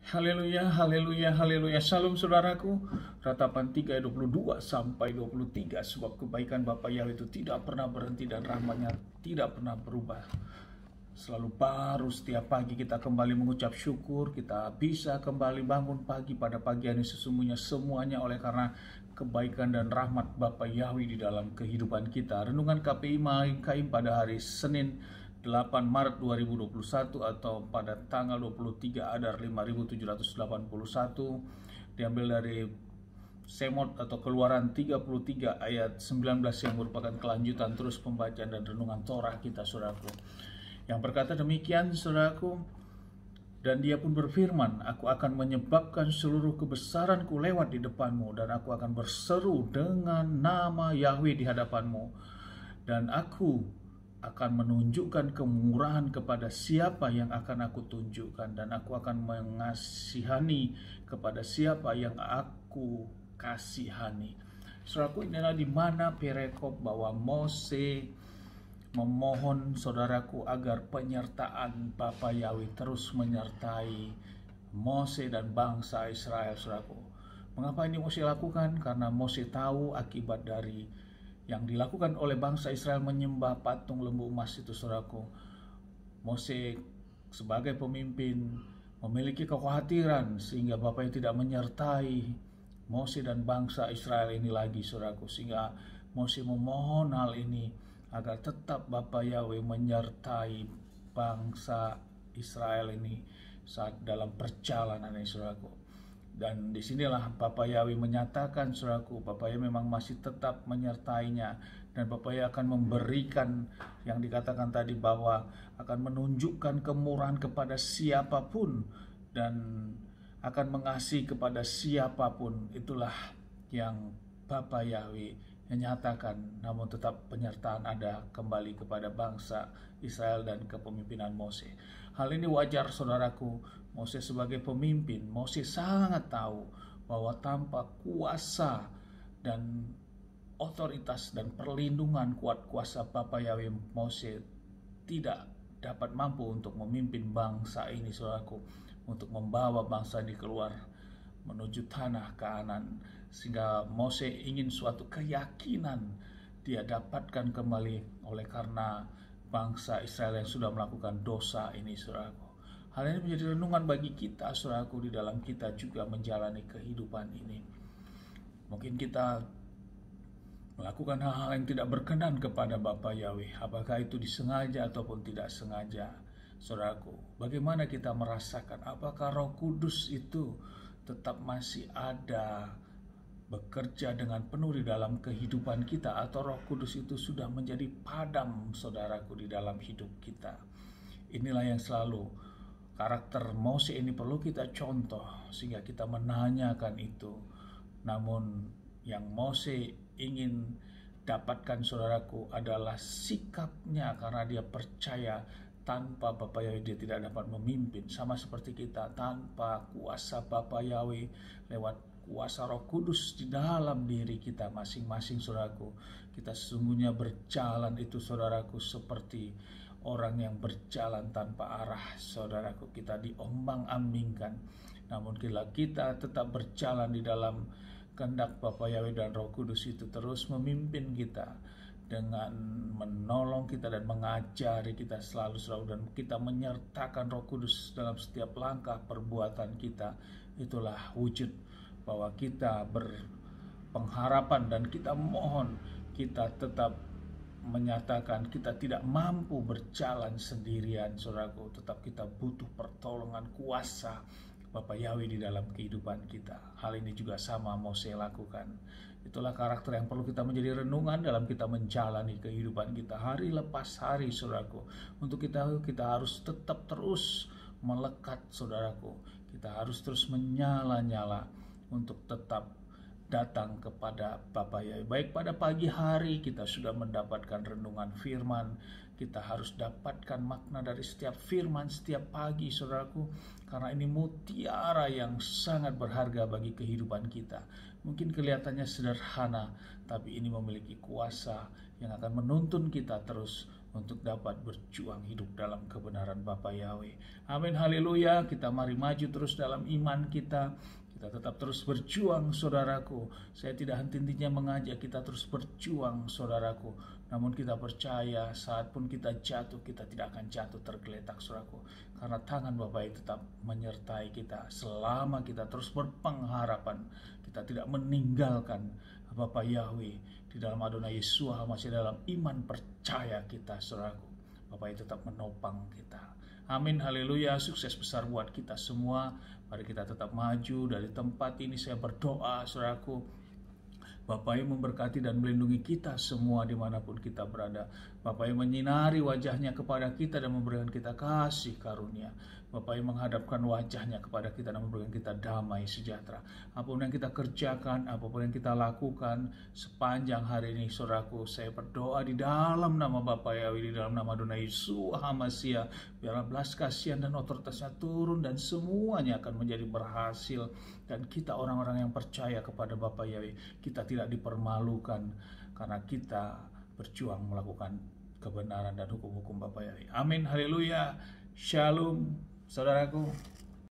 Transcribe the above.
Haleluya, haleluya, haleluya. Salam saudaraku. Ratapan 3 ayat 22 sampai 23. Sebab kebaikan Bapa Yahweh itu tidak pernah berhenti dan rahmatnya tidak pernah berubah. Selalu baru setiap pagi kita kembali mengucap syukur. Kita bisa kembali bangun pagi pada pagi ini sesungguhnya semuanya oleh karena kebaikan dan rahmat Bapa Yahweh di dalam kehidupan kita. Renungan KPI Kaim pada hari Senin 8 Maret 2021 atau pada tanggal 23 Adar 5781 diambil dari Semot atau Keluaran 33 ayat 19 yang merupakan kelanjutan terus pembacaan dan renungan Torah kita, saudaraku. Yang berkata demikian, saudaraku, dan dia pun berfirman, aku akan menyebabkan seluruh kebesaranku lewat di depanmu, dan aku akan berseru dengan nama Yahweh di hadapanmu, dan aku akan menunjukkan kemurahan kepada siapa yang akan aku tunjukkan, dan aku akan mengasihani kepada siapa yang aku kasihani. Saudaraku, inilah di mana perekop bahwa Mose memohon saudaraku agar penyertaan Bapa Yahweh terus menyertai Mose dan bangsa Israel, saudaraku. Mengapa ini Mose lakukan? Karena Mose tahu akibat dari yang dilakukan oleh bangsa Israel menyembah patung lembu emas itu, saudaraku. Mose sebagai pemimpin memiliki kekhawatiran sehingga Bapa yang tidak menyertai Mose dan bangsa Israel ini lagi, saudaraku. Sehingga Mose memohon hal ini agar tetap Bapa Yahweh menyertai bangsa Israel ini saat dalam perjalanan ini, saudaraku. Dan disinilah Bapa Yahweh menyatakan, saudaraku, Bapa Yahweh memang masih tetap menyertainya, dan Bapa Yahweh akan memberikan yang dikatakan tadi bahwa akan menunjukkan kemurahan kepada siapapun dan akan mengasihi kepada siapapun. Itulah yang Bapa Yahweh menyatakan, namun tetap penyertaan ada kembali kepada bangsa Israel dan kepemimpinan Mose. Hal ini wajar, saudaraku. Mose sebagai pemimpin, Mose sangat tahu bahwa tanpa kuasa dan otoritas dan perlindungan kuat kuasa Bapa Yahweh, Mose tidak dapat mampu untuk memimpin bangsa ini, saudaraku, untuk membawa bangsa ini keluar menuju tanah Kanaan. Sehingga Mose ingin suatu keyakinan dia dapatkan kembali oleh karena bangsa Israel yang sudah melakukan dosa ini, saudaraku. Hal ini menjadi renungan bagi kita, saudaraku, di dalam kita juga menjalani kehidupan ini. Mungkin kita melakukan hal-hal yang tidak berkenan kepada Bapa Yahweh, apakah itu disengaja ataupun tidak sengaja, saudaraku. Bagaimana kita merasakan apakah Roh Kudus itu tetap masih ada bekerja dengan penuh di dalam kehidupan kita, atau Roh Kudus itu sudah menjadi padam, saudaraku, di dalam hidup kita. Inilah yang selalu karakter Mose ini perlu kita contoh sehingga kita menanyakan itu. Namun yang Mose ingin dapatkan, saudaraku, adalah sikapnya, karena dia percaya tanpa Bapa Yahweh dia tidak dapat memimpin. Sama seperti kita, tanpa kuasa Bapa Yahweh lewat kuasa Roh Kudus di dalam diri kita masing-masing, saudaraku, kita sesungguhnya berjalan itu, saudaraku, seperti orang yang berjalan tanpa arah, saudaraku. Kita diombang-ambingkan. Namun bila kita tetap berjalan di dalam kehendak Bapa Yahweh dan Roh Kudus itu terus memimpin kita dengan menolong kita dan mengajari kita selalu, dan kita menyertakan Roh Kudus dalam setiap langkah perbuatan kita, itulah wujud bahwa kita berpengharapan dan kita mohon kita tetap menyatakan kita tidak mampu berjalan sendirian, saudaraku. Tetap kita butuh pertolongan kuasa Bapa Yahweh di dalam kehidupan kita. Hal ini juga sama Mose lakukan. Itulah karakter yang perlu kita menjadi renungan dalam kita menjalani kehidupan kita hari lepas hari, saudaraku. Untuk kita harus tetap terus melekat, saudaraku. Kita harus terus menyala-nyala untuk tetap datang kepada Bapa Yahweh. Baik pada pagi hari kita sudah mendapatkan renungan firman, kita harus dapatkan makna dari setiap firman setiap pagi, saudaraku, karena ini mutiara yang sangat berharga bagi kehidupan kita. Mungkin kelihatannya sederhana, tapi ini memiliki kuasa yang akan menuntun kita terus untuk dapat berjuang hidup dalam kebenaran Bapa Yahweh. Amin, haleluya. Kita mari maju terus dalam iman kita. Kita tetap terus berjuang, saudaraku. Saya tidak henti-hentinya mengajak kita terus berjuang, saudaraku. Namun kita percaya saat pun kita jatuh, kita tidak akan jatuh tergeletak, saudaraku. Karena tangan Bapa itu tetap menyertai kita selama kita terus berpengharapan. Kita tidak meninggalkan Bapa Yahweh di dalam Adonai Yeshua, masih dalam iman percaya kita, saudaraku. Bapa itu tetap menopang kita. Amin, haleluya. Sukses besar buat kita semua. Mari kita tetap maju dari tempat ini. Saya berdoa, saudaraku, Bapa yang memberkati dan melindungi kita semua dimanapun kita berada. Bapa yang menyinari wajahnya kepada kita dan memberikan kita kasih karunia. Bapa yang menghadapkan wajahnya kepada kita dan memberikan kita damai sejahtera. Apapun yang kita kerjakan, apapun yang kita lakukan sepanjang hari ini, saudaraku, saya berdoa di dalam nama Bapa Yahweh, di dalam nama Adonai Yeshua HaMashiach, biarlah belas kasihan dan otoritasnya turun dan semuanya akan menjadi berhasil. Dan kita orang-orang yang percaya kepada Bapa Yahweh, kita tidak dipermalukan karena kita berjuang melakukan kebenaran dan hukum-hukum Bapa Yahweh. Amin, haleluya, shalom, saudaraku.